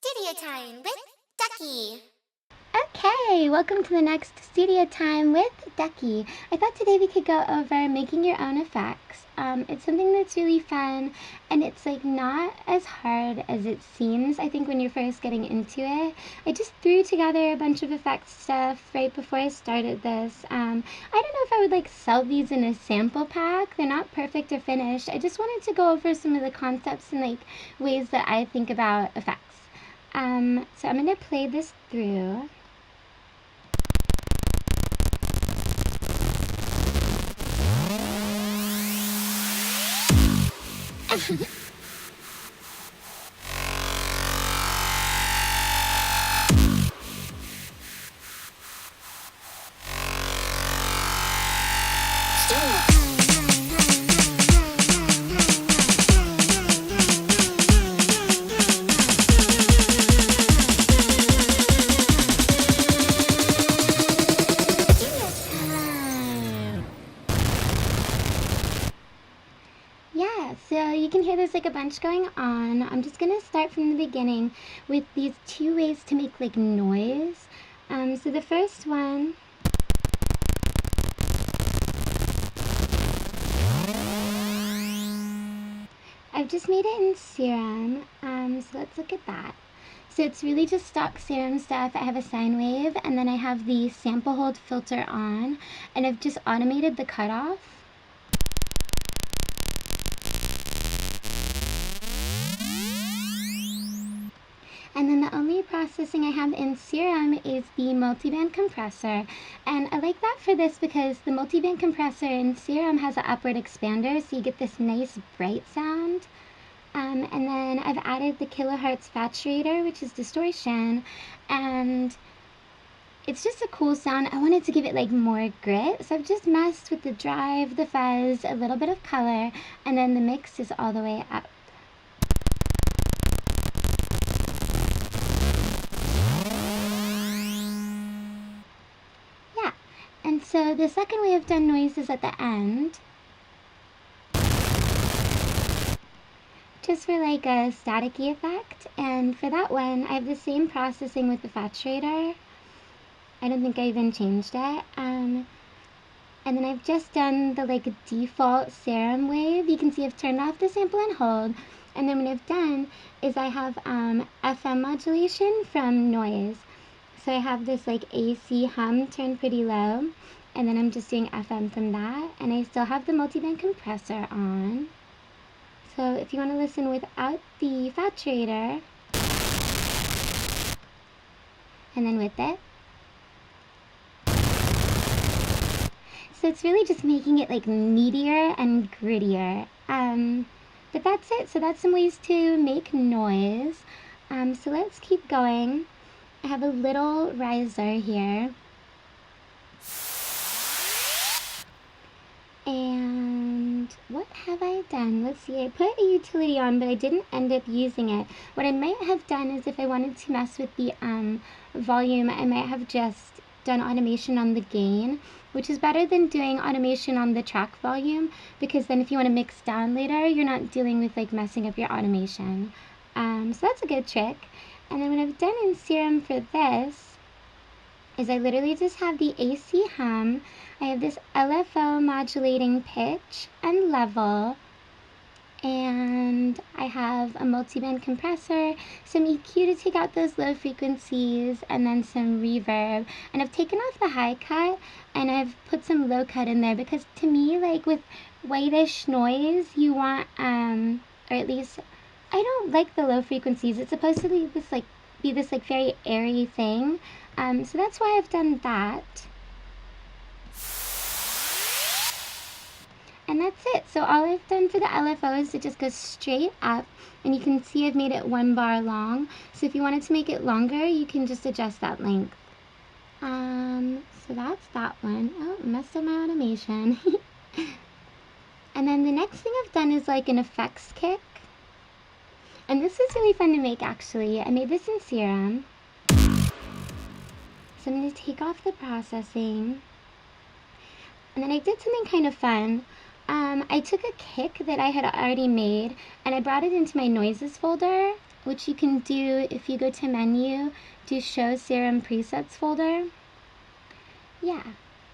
Studio Time with Ducky. Okay, welcome to the next Studio Time with Ducky. I thought today we could go over making your own effects. It's something that's really fun, and it's like not as hard as it seems, I think, when you're first getting into it. I just threw together a bunch of effects stuff right before I started this. I don't know if I would like sell these in a sample pack. They're not perfect or finished. I just wanted to go over some of the concepts and like ways that I think about effects. So I'm gonna play this through. Yeah, so you can hear there's like a bunch going on. I'm just gonna start from the beginning with these two ways to make like noise. So the first one, I've just made it in Serum. So let's look at that. So it's really just stock Serum stuff. I have a sine wave, and then I have the sample hold filter on, and I've just automated the cutoff. And then the only processing I have in Serum is the multiband compressor. And I like that for this because the multiband compressor in Serum has an upward expander, so you get this nice bright sound. And then I've added the Kilohertz saturator, which is distortion, and it's just a cool sound. I wanted to give it like more grit, so I've just messed with the drive, the fuzz, a little bit of color, and then the mix is all the way up. Yeah, and so the second way I've done noise is at the end, just for like a staticky effect. And for that one, I have the same processing with the saturator. I don't think I even changed it. And then I've just done the like default Serum wave. You can see I've turned off the sample and hold. And then what I've done is I have FM modulation from noise. So I have this like AC hum turned pretty low. And then I'm just doing FM from that. And I still have the multiband compressor on. So if you want to listen without the saturator, and then with it. So it's really just making it like meatier and grittier. But that's it. So that's some ways to make noise. So let's keep going. I have a little riser here. And what have I done? Let's see, I put a utility on, but I didn't end up using it. What I might have done is if I wanted to mess with the volume, I might have just done automation on the gain, which is better than doing automation on the track volume, because then if you want to mix down later, you're not dealing with like messing up your automation. So that's a good trick. And then what I've done in Serum for this is I literally just have the AC hum. I have this LFO modulating pitch and level, and I have a multiband compressor, some EQ to take out those low frequencies, and then some reverb. And I've taken off the high cut and I've put some low cut in there because to me, like with whitish noise, you want or at least I don't like the low frequencies. It's supposed to be this like very airy thing. So that's why I've done that. And that's it. So all I've done for the LFO is it just goes straight up, and you can see I've made it 1 bar long. So if you wanted to make it longer, you can just adjust that length. So that's that one. Oh, messed up my automation. And then the next thing I've done is like an effects kick. And this is really fun to make actually. I made this in Serum. So I'm going to take off the processing. And then I did something kind of fun. I took a kick that I had already made and I brought it into my noises folder. which you can do if you go to menu, do show serum presets folder. Yeah.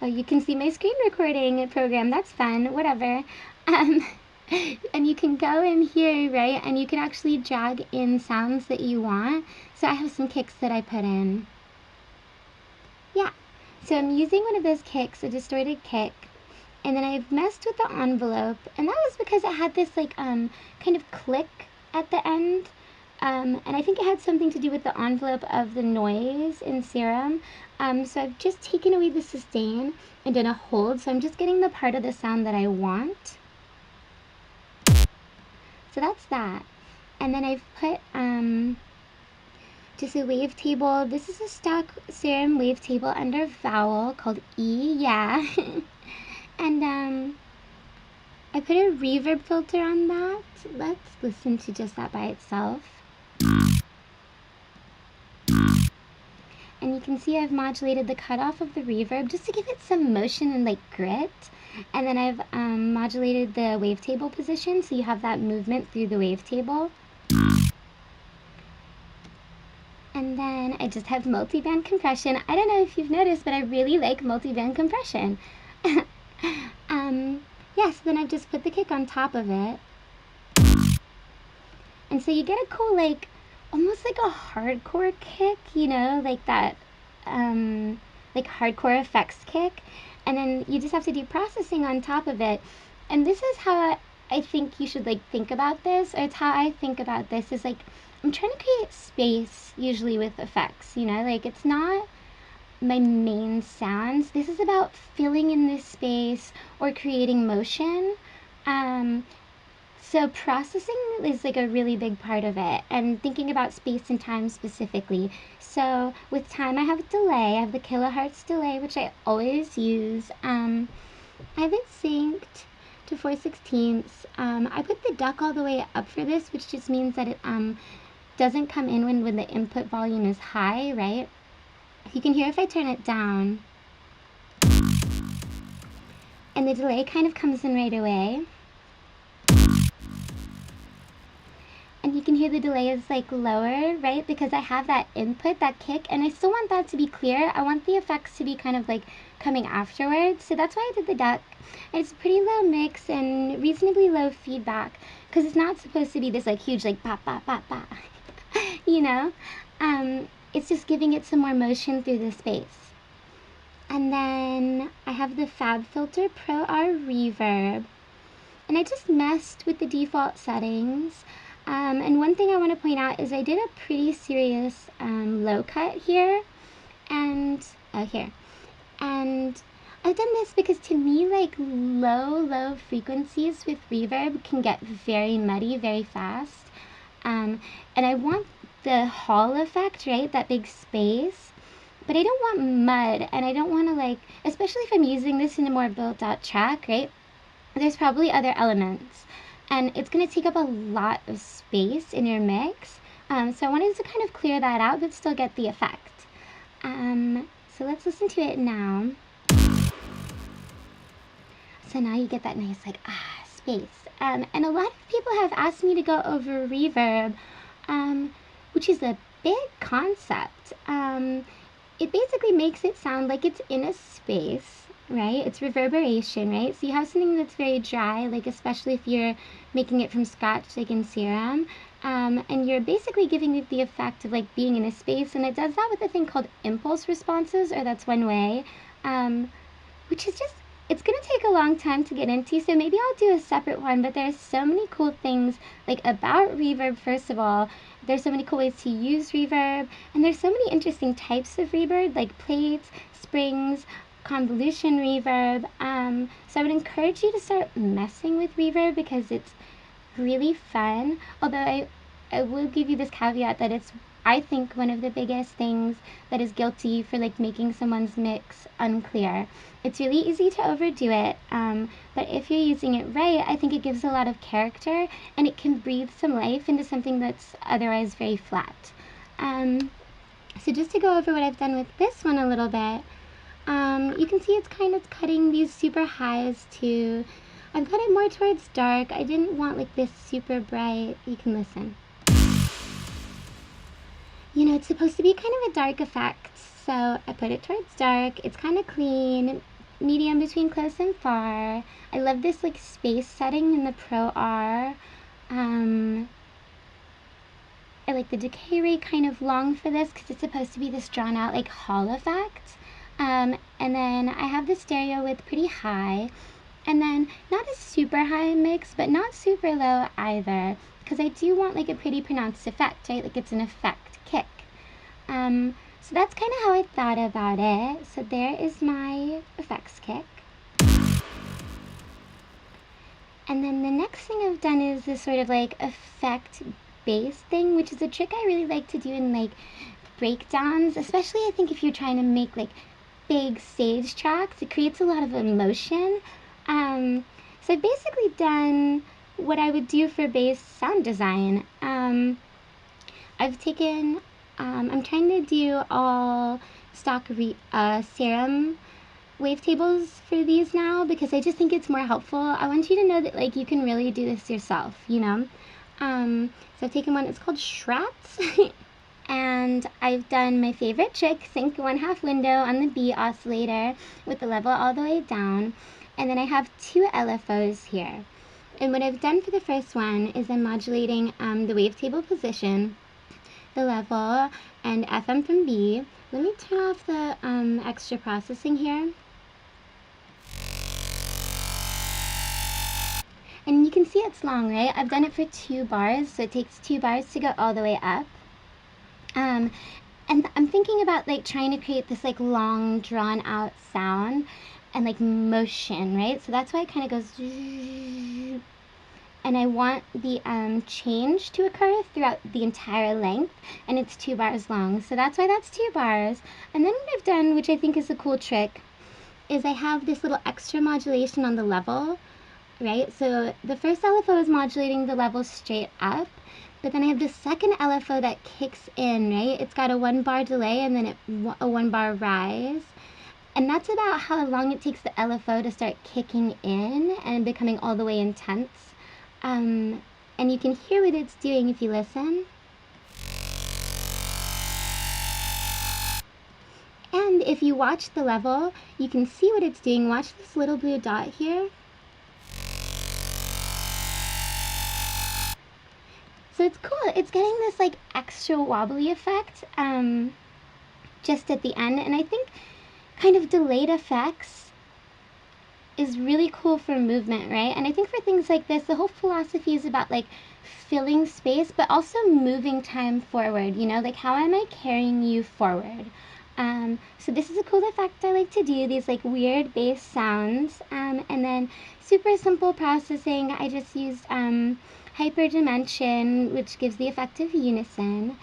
Oh, you can see my screen recording program. That's fun. Whatever. And you can go in here, right? And you can actually drag in sounds that you want. So I have some kicks that I put in. Yeah. So I'm using one of those kicks, a distorted kick. And then I've messed with the envelope. And that was because it had this like kind of click at the end. And I think it had something to do with the envelope of the noise in Serum. So I've just taken away the sustain and done a hold. So I'm just getting the part of the sound that I want. So that's that. And then I've put just a wavetable. This is a stock Serum wavetable under vowel called E, yeah. And I put a reverb filter on that. Let's listen to just that by itself. And you can see I've modulated the cutoff of the reverb just to give it some motion and like grit. And then I've modulated the wavetable position so you have that movement through the wavetable. And then I just have multiband compression. I don't know if you've noticed, but I really like multiband compression. Yeah, so then I've just put the kick on top of it. And so you get a cool, like, almost like a hardcore kick, you know, like that, like hardcore effects kick. And then you just have to do processing on top of it. And this is how I think you should, like, think about this, or it's how I think about this, is, like, I'm trying to create space, usually with effects, you know, like, it's not my main sounds. This is about filling in this space or creating motion. So processing is like a really big part of it, and thinking about space and time specifically. So with time, I have a delay. I have the Kilohertz delay, which I always use. I have it synced to 4/16. I put the duck all the way up for this, which just means that it doesn't come in when the input volume is high, right? You can hear if I turn it down. And the delay kind of comes in right away. And you can hear the delay is like lower, right? Because I have that input, that kick, and I still want that to be clear. I want the effects to be kind of like coming afterwards. So that's why I did the duck. And it's a pretty low mix and reasonably low feedback, because it's not supposed to be this like huge like pop, pop, pop, pop, you know? It's just giving it some more motion through the space. And then I have the Fab Filter Pro R Reverb. And I just messed with the default settings. And one thing I want to point out is I did a pretty serious low cut here. And, here. And I've done this because to me, like, low frequencies with reverb can get very muddy very fast. And I want the hall effect, right? That big space. But I don't want mud, and I don't want to, like, especially if I'm using this in a more built out track, right? There's probably other elements. And it's going to take up a lot of space in your mix. So I wanted to kind of clear that out, but still get the effect. So let's listen to it now. So now you get that nice, like, space. And a lot of people have asked me to go over reverb, which is a big concept. It basically makes it sound like it's in a space, right? It's reverberation, right? So you have something that's very dry, like especially if you're making it from scratch, like in Serum, and you're basically giving it the effect of like being in a space, and it does that with a thing called impulse responses, or that's one way, which is just, it's going to take a long time to get into, so maybe I'll do a separate one, but there's so many cool things, like about reverb, first of all. There's so many cool ways to use reverb, and there's so many interesting types of reverb, like plates, springs, convolution reverb. So I would encourage you to start messing with reverb because it's really fun, although I will give you this caveat that it's, I think, one of the biggest things that is guilty for like making someone's mix unclear. It's really easy to overdo it, but if you're using it right, I think it gives a lot of character, and it can breathe some life into something that's otherwise very flat. So just to go over what I've done with this one a little bit, you can see it's kind of cutting these super highs to, I've got it more towards dark. I didn't want like this super bright. You can listen. you know, it's supposed to be kind of a dark effect, so I put it towards dark. It's kind of clean, medium between close and far. I love this like space setting in the Pro R. I like the decay rate kind of long for this because it's supposed to be this drawn out like hall effect. And then I have the stereo width pretty high, and then not a super high mix, but not super low either, because I do want like a pretty pronounced effect, right? Like it's an effect kick. So that's kind of how I thought about it. So there is my effects kick. And then the next thing I've done is this sort of like effect bass thing, which is a trick I really like to do in like breakdowns, especially I think if you're trying to make like big stage tracks. It creates a lot of emotion. So I've basically done what I would do for bass sound design. I've taken, I'm trying to do all stock serum wavetables for these now because I just think it's more helpful. I want you to know that like you can really do this yourself, you know. So I've taken one, it's called Schratz. And I've done my favorite trick, sync 1/2 window on the B oscillator with the level all the way down. And then I have 2 LFOs here. And what I've done for the first one is I'm modulating the wavetable position, the level, and FM from B. Let me turn off the extra processing here. And you can see it's long, right? I've done it for 2 bars, so it takes 2 bars to go all the way up. And I'm thinking about like trying to create this like long drawn out sound and like motion, right? So that's why it kind of goes, and I want the change to occur throughout the entire length, and it's 2 bars long. So that's why that's 2 bars. And then what I've done, which I think is a cool trick, is I have this little extra modulation on the level, right? So the first LFO is modulating the level straight up, but then I have the second LFO that kicks in, right? It's got a 1 bar delay and then a 1 bar rise. And that's about how long it takes the LFO to start kicking in and becoming all the way intense. And you can hear what it's doing if you listen. And if you watch the level, you can see what it's doing. Watch this little blue dot here. So it's cool. It's getting this like extra wobbly effect just at the end. And I think kind of delayed effects is really cool for movement, right? And I think for things like this, the whole philosophy is about like filling space, but also moving time forward, you know, like how am I carrying you forward? So this is a cool effect I like to do, these like weird bass sounds. And then super simple processing. I just used hyperdimension, which gives the effect of unison,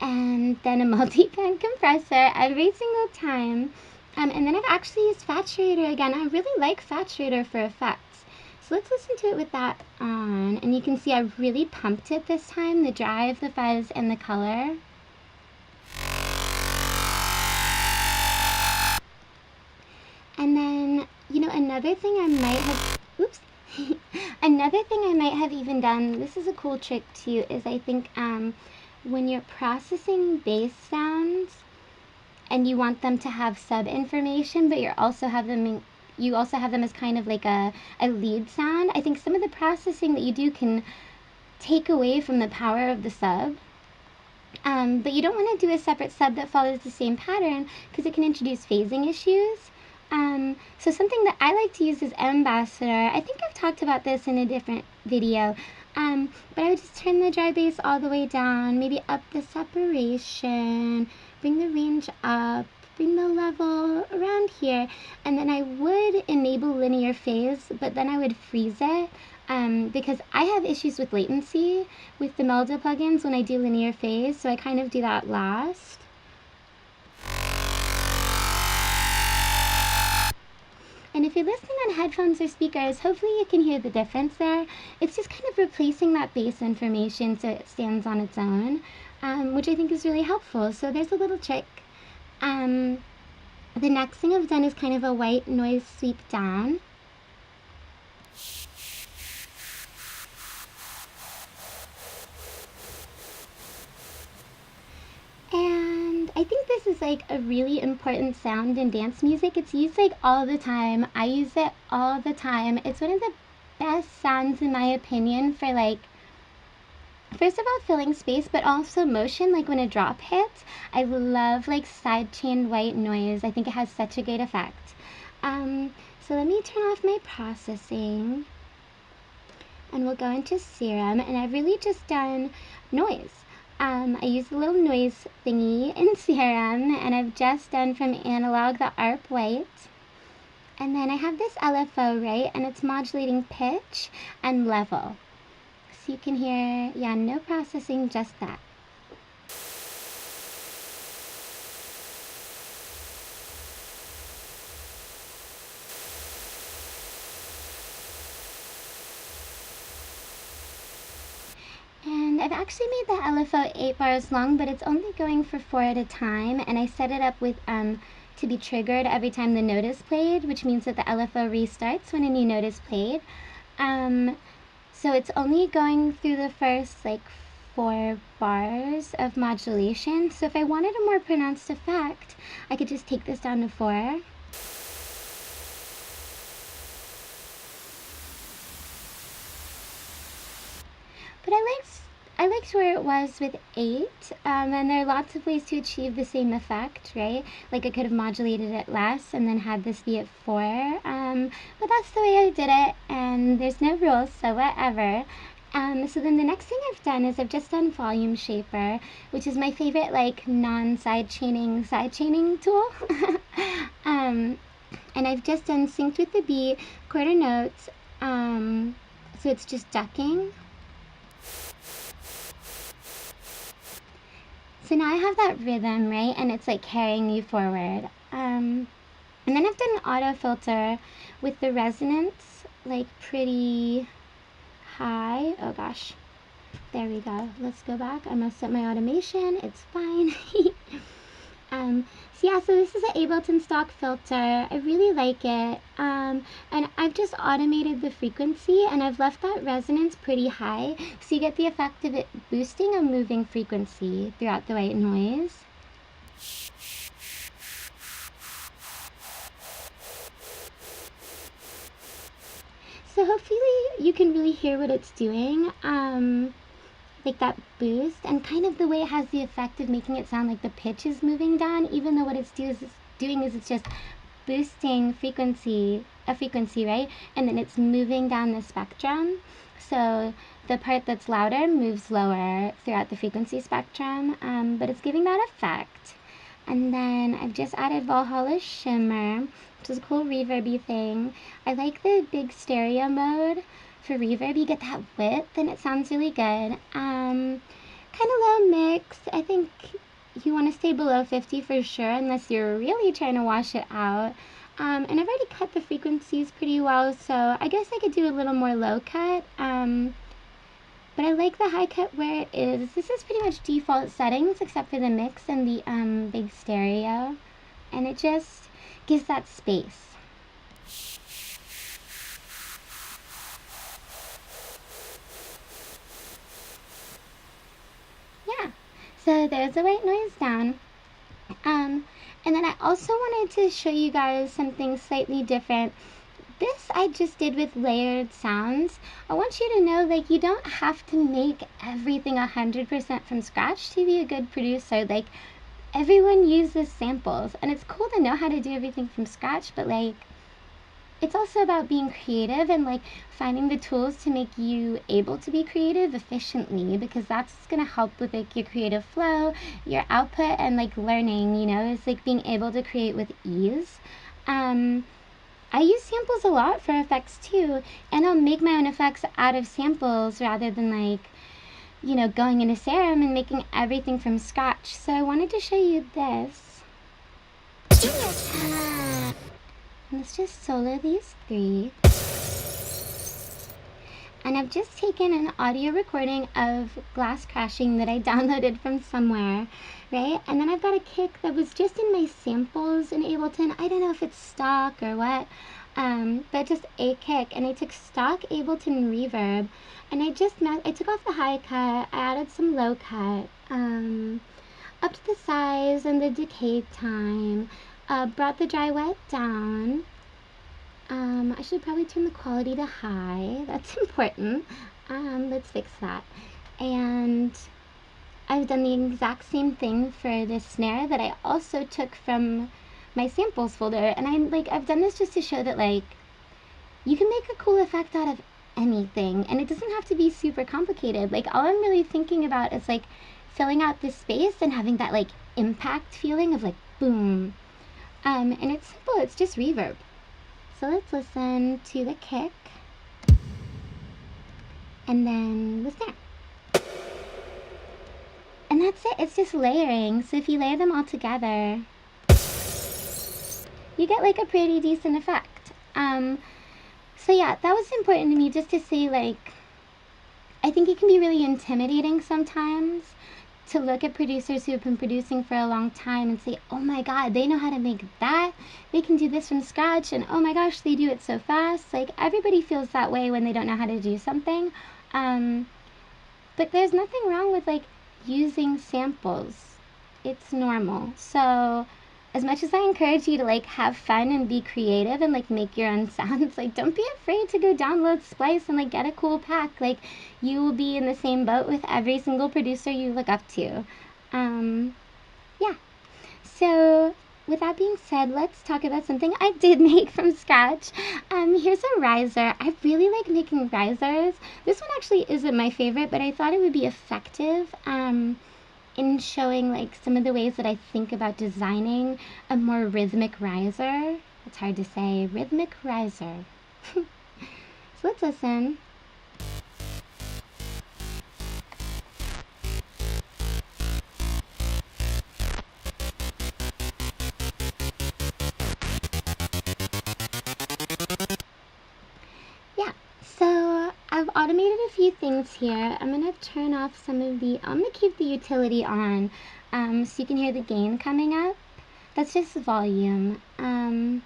and then a multi-band compressor every single time. And then I've actually used Saturator again. I really like Saturator for effects. So let's listen to it with that on. And you can see I really pumped it this time, the drive, the fuzz, and the color. And then, you know, another thing I might have, oops, another thing I might have even done, this is a cool trick too, is I think when you're processing bass sounds and you want them to have sub information, but you also have them as kind of like a lead sound, I think some of the processing that you do can take away from the power of the sub. But you don't want to do a separate sub that follows the same pattern because it can introduce phasing issues. So something that I like to use is Ambassador. I think I've talked about this in a different video. But I would just turn the dry bass all the way down, maybe up the separation, bring the range up, bring the level around here, and then I would enable linear phase, but then I would freeze it because I have issues with latency with the Melda plugins when I do linear phase, so I kind of do that last. And if you're listening on headphones or speakers, hopefully you can hear the difference there. It's just kind of replacing that bass information so it stands on its own, which I think is really helpful. So there's a little trick. The next thing I've done is kind of a white noise sweep down. this is like a really important sound in dance music. It's used like all the time. I use it all the time. It's one of the best sounds in my opinion for like, first of all, filling space, but also motion, like when a drop hits. I love like side-chained white noise. I think it has such a great effect. So let me turn off my processing and we'll go into Serum, and I've really just done noise. I use a little noise thingy in Serum, and I've just done from analog the ARP white. And then I have this LFO, right, and it's modulating pitch and level. So you can hear, yeah, no processing, just that. And I've actually made the LFO 8 bars long, but it's only going for 4 at a time, and I set it up with to be triggered every time the note is played, which means that the LFO restarts when a new note is played. So it's only going through the first like 4 bars of modulation. So if I wanted a more pronounced effect, I could just take this down to 4. But I liked where it was with 8, and there are lots of ways to achieve the same effect, right? Like I could have modulated it less and then had this be at 4, but that's the way I did it, and there's no rules, so whatever. So then the next thing I've done is I've just done Volume Shaper, which is my favorite like side chaining tool. And I've just done synced with the beat, quarter notes, so it's just ducking. So now I have that rhythm, right, and it's like carrying you forward. And then I've done an auto filter with the resonance like pretty high. Oh gosh, there we go. Let's go back. I messed up my automation. It's fine. So yeah, so this is an Ableton stock filter. I really like it. And I've just automated the frequency, and I've left that resonance pretty high, so you get the effect of it boosting a moving frequency throughout the white noise. So hopefully you can really hear what it's doing. Like that boost, and kind of the way it has the effect of making it sound like the pitch is moving down, even though what it's doing is it's just boosting a frequency, right? And then it's moving down the spectrum. So the part that's louder moves lower throughout the frequency spectrum, but it's giving that effect. And then I've just added Valhalla Shimmer, which is a cool reverby thing. I like the big stereo mode. For reverb, you get that width and it sounds really good. Kind of low mix. I think you want to stay below 50 for sure, unless you're really trying to wash it out. And I've already cut the frequencies pretty well, so I guess I could do a little more low cut. But I like the high cut where it is. This is pretty much default settings except for the mix and the big stereo, and it just gives that space. So there's the white noise down. And then I also wanted to show you guys something slightly different. This I just did with layered sounds. I want you to know, like, you don't have to make everything 100% from scratch to be a good producer. Like, everyone uses samples, and it's cool to know how to do everything from scratch, but like, it's also about being creative and like finding the tools to make you able to be creative efficiently, because that's going to help with like your creative flow, your output, and like learning, you know, it's like being able to create with ease. I use samples a lot for effects too, and I'll make my own effects out of samples rather than like, you know, going into Serum and making everything from scratch. So I wanted to show you this. Let's just solo these 3. And I've just taken an audio recording of glass crashing that I downloaded from somewhere, right? And then I've got a kick that was just in my samples in Ableton. I don't know if it's stock or what, but just a kick. And I took stock Ableton reverb, and I took off the high cut, I added some low cut, upped the size and the decay time, brought the dry wet down. I should probably turn the quality to high. That's important. Let's fix that. And I've done the exact same thing for this snare that I also took from my samples folder. And I've done this just to show that you can make a cool effect out of anything, and it doesn't have to be super complicated. All I'm really thinking about is filling out this space and having that impact feeling of boom. And it's simple, it's just reverb. So let's listen to the kick and then the snare. And that's it, it's just layering. So if you layer them all together, you get a pretty decent effect. So yeah, that was important to me, just to say I think it can be really intimidating sometimes to look at producers who have been producing for a long time and say, oh my god, they know how to make that, they can do this from scratch, and oh my gosh, they do it so fast. Everybody feels that way when they don't know how to do something. But there's nothing wrong with using samples. It's normal. So as much as I encourage you to have fun and be creative and make your own sounds, don't be afraid to go download, splice, and get a cool pack. You will be in the same boat with every single producer you look up to. Yeah. So with that being said, let's talk about something I did make from scratch. Here's a riser. I really like making risers. This one actually isn't my favorite, but I thought it would be effective in showing some of the ways that I think about designing a more rhythmic riser. It's hard to say, rhythmic riser. So let's listen. Yeah, so I've automated a few things here. I'm gonna turn off I'm gonna keep the utility on, so you can hear the gain coming up. That's just volume. And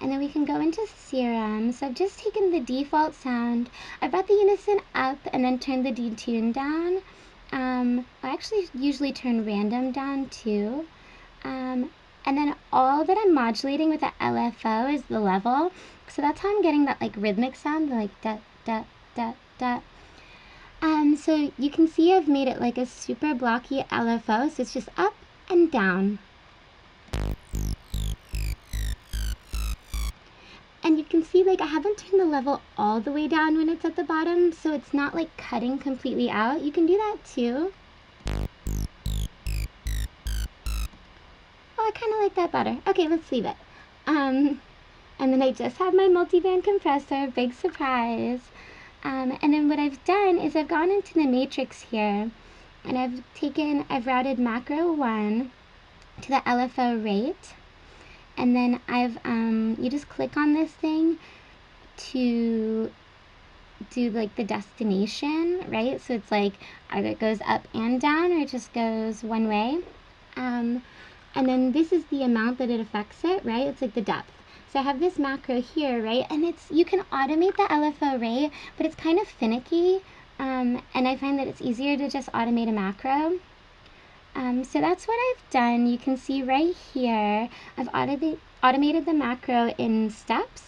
then we can go into serum. So I've just taken the default sound, I brought the unison up and then turned the detune down. I actually usually turn random down too. And then all that I'm modulating with the LFO is the level. So that's how I'm getting that rhythmic sound, da da da da. So you can see I've made it a super blocky LFO, so it's just up and down. And you can see I haven't turned the level all the way down when it's at the bottom, so it's not cutting completely out. You can do that too. Oh, I kind of like that better. Okay, let's leave it. And then I just have my multiband compressor, big surprise. And then what I've done is I've gone into the matrix here, and I've routed macro 1 to the LFO rate. And then you just click on this thing to do the destination, right? So it's either it goes up and down or it just goes one way. And then this is the amount that it affects it, right? It's the depth. So I have this macro here, right? And you can automate the LFO rate, but it's kind of finicky. And I find that it's easier to just automate a macro. So that's what I've done. You can see right here, I've automated the macro in steps.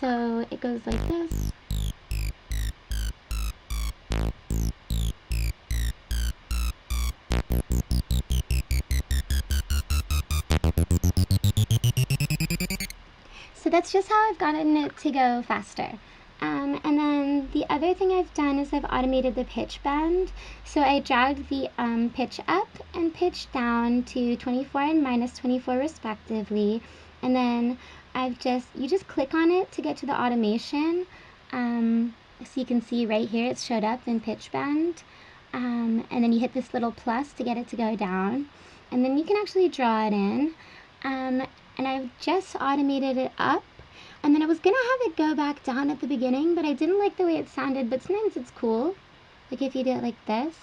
So it goes like this. So that's just how I've gotten it to go faster. And then the other thing I've done is I've automated the pitch bend. So I dragged the pitch up and pitch down to 24 and minus 24 respectively. And then you just click on it to get to the automation. So you can see right here it showed up in pitch bend. And then you hit this little plus to get it to go down. And then you can actually draw it in. And I've just automated it up. And then I was going to have it go back down at the beginning, but I didn't like the way it sounded, but sometimes it's cool. If you do it like this.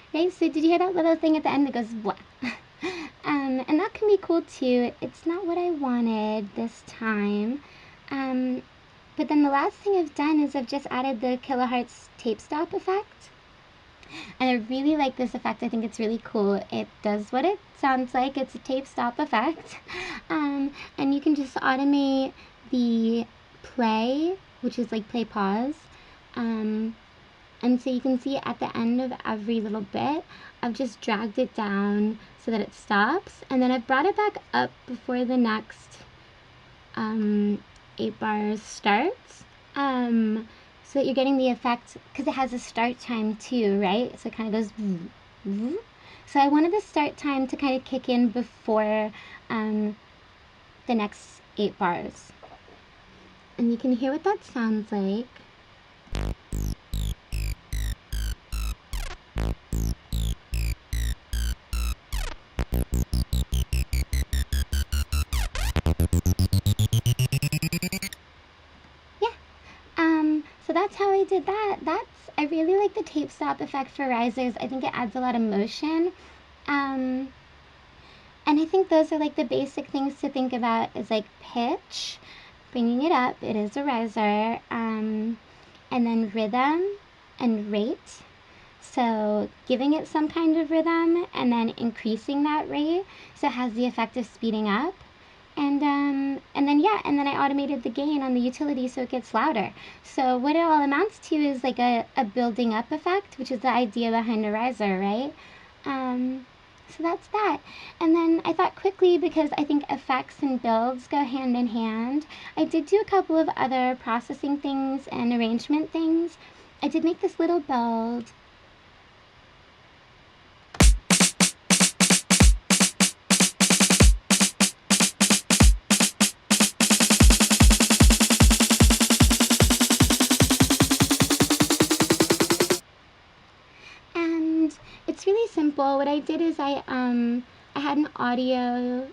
Okay, so did you hear that little thing at the end that goes, blah? And that can be cool too. It's not what I wanted this time. But then the last thing I've done is I've just added the Kilohertz tape stop effect. And I really like this effect. I think it's really cool. It does what it sounds like. It's a tape stop effect. And you can just automate the play, which is like play pause. And so you can see at the end of every little bit, I've just dragged it down so that it stops. And then I've brought it back up before the next 8 bars starts. So that you're getting the effect, because it has a start time too, right? So it kind of goes vroom, vroom. So I wanted the start time to kind of kick in before the next 8 bars. And you can hear what that sounds like. So that's how I did that. I really like the tape stop effect for risers. I think it adds a lot of motion. And I think those are like the basic things to think about is like pitch, bringing it up, it is a riser, and then rhythm and rate. So giving it some kind of rhythm and then increasing that rate so it has the effect of speeding up. And then I automated the gain on the utility so it gets louder. So what it all amounts to is like a building up effect, which is the idea behind a riser, right? So that's that. And then I thought quickly, because I think effects and builds go hand in hand, I did do a couple of other processing things and arrangement things. I did make this little build. It's really simple. What I did is I had an audio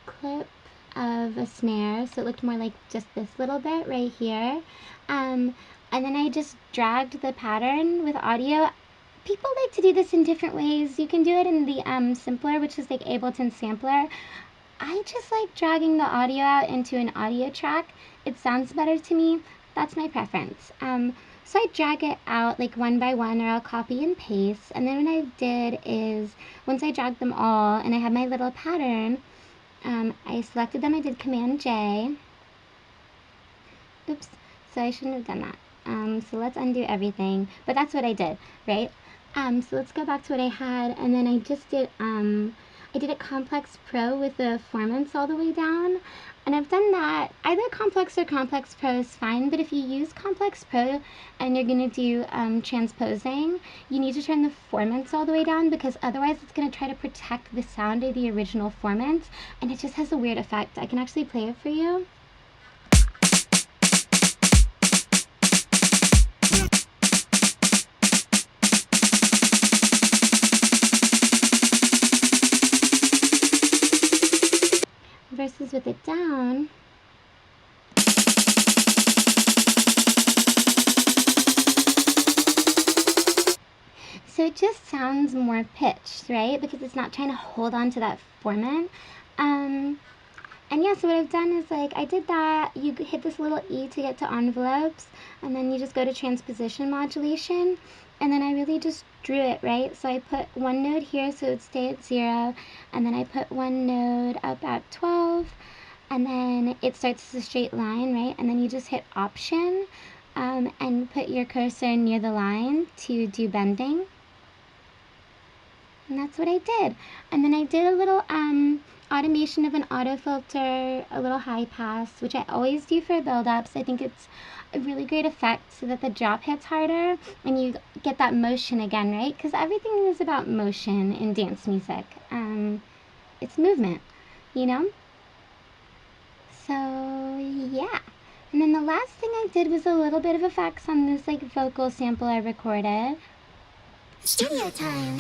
clip of a snare, so it looked more like just this little bit right here. And then I just dragged the pattern with audio. People like to do this in different ways. You can do it in the simpler, which is like Ableton Sampler. I just like dragging the audio out into an audio track. It sounds better to me. That's my preference. So I drag it out like one by one, or I'll copy and paste. And then what I did is, once I dragged them all and I had my little pattern, I selected them. I did Command J. Oops, so I shouldn't have done that. So let's undo everything. But that's what I did, right? So let's go back to what I had. And then I just did, I did a Complex Pro with the formants all the way down. And I've done that. Either Complex or Complex Pro is fine, but if you use Complex Pro and you're going to do transposing, you need to turn the formants all the way down, because otherwise it's going to try to protect the sound of the original formants, and it just has a weird effect. I can actually play it for you. Versus with it down. So it just sounds more pitched, right? Because it's not trying to hold on to that formant. And yeah, so what I've done is, like, I did that. You hit this little E to get to envelopes, and then you just go to Transposition Modulation, and then I really just drew it, right? So I put one node here so it would stay at 0, and then I put one node up at 12, and then it starts as a straight line, right? And then you just hit Option, and put your cursor near the line to do bending. And that's what I did. And then I did a little automation of an auto filter, a little high pass, which I always do for build-ups. I think it's a really great effect so that the drop hits harder and you get that motion again, right? Because everything is about motion in dance music. It's movement, you know? So, yeah. And then the last thing I did was a little bit of effects on this like vocal sample I recorded. Studio time.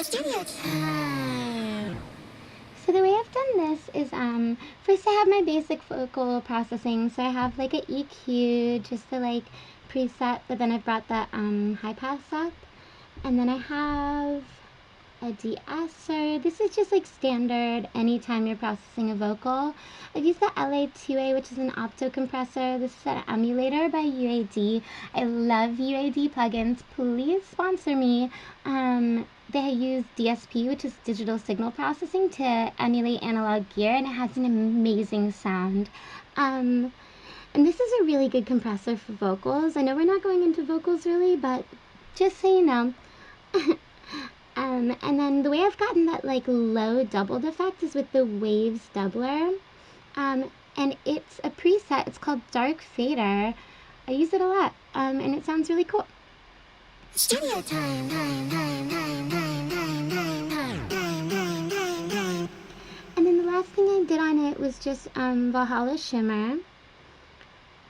Studio time. So the way I've done this is, first I have my basic vocal processing. So I have like a EQ just to like preset, but then I've brought the high pass up, and then I have a de-esser. This is just like standard anytime you're processing a vocal. I've used the LA2A, which is an opto compressor. This is an emulator by UAD. I love UAD plugins. Please sponsor me. They use DSP, which is digital signal processing, to emulate analog gear, and it has an amazing sound. And this is a really good compressor for vocals. I know we're not going into vocals really, but just so you know. And then the way I've gotten that like low doubled effect is with the Waves doubler. And it's a preset. It's called Dark Fader. I use it a lot, and it sounds really cool. Studio time. And then the last thing I did on it was just Valhalla Shimmer.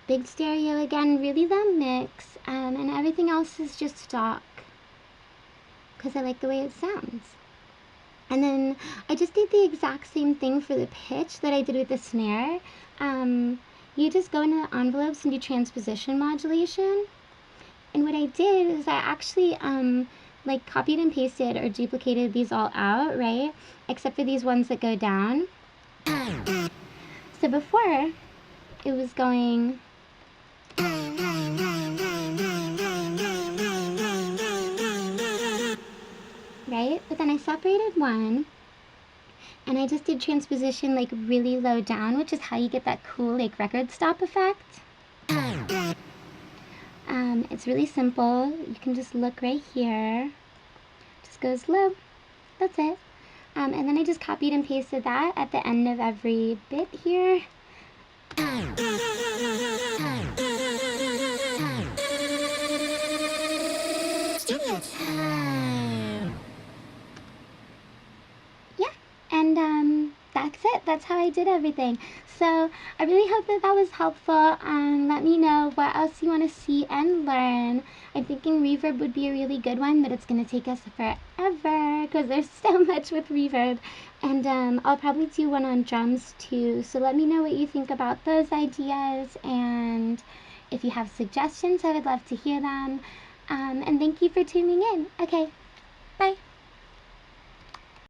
Big stereo again, really the mix, and everything else is just stock, because I like the way it sounds. And then I just did the exact same thing for the pitch that I did with the snare. You just go into the envelopes and do transposition modulation. And what I did is I actually like copied and pasted or duplicated these all out, right? Except for these ones that go down. So before, it was going... right? But then I separated one, and I just did transposition like really low down, which is how you get that cool like record stop effect. It's really simple. You can just look right here. Just goes low. That's it. And then I just copied and pasted that at the end of every bit here. Studio time. Yeah, and that's it. That's how I did everything. So I really hope that that was helpful. Let me know what else you want to see and learn. I'm thinking Reverb would be a really good one, but it's going to take us forever because there's so much with Reverb. And I'll probably do one on drums too. So let me know what you think about those ideas, and if you have suggestions, I would love to hear them. And thank you for tuning in. Okay, bye.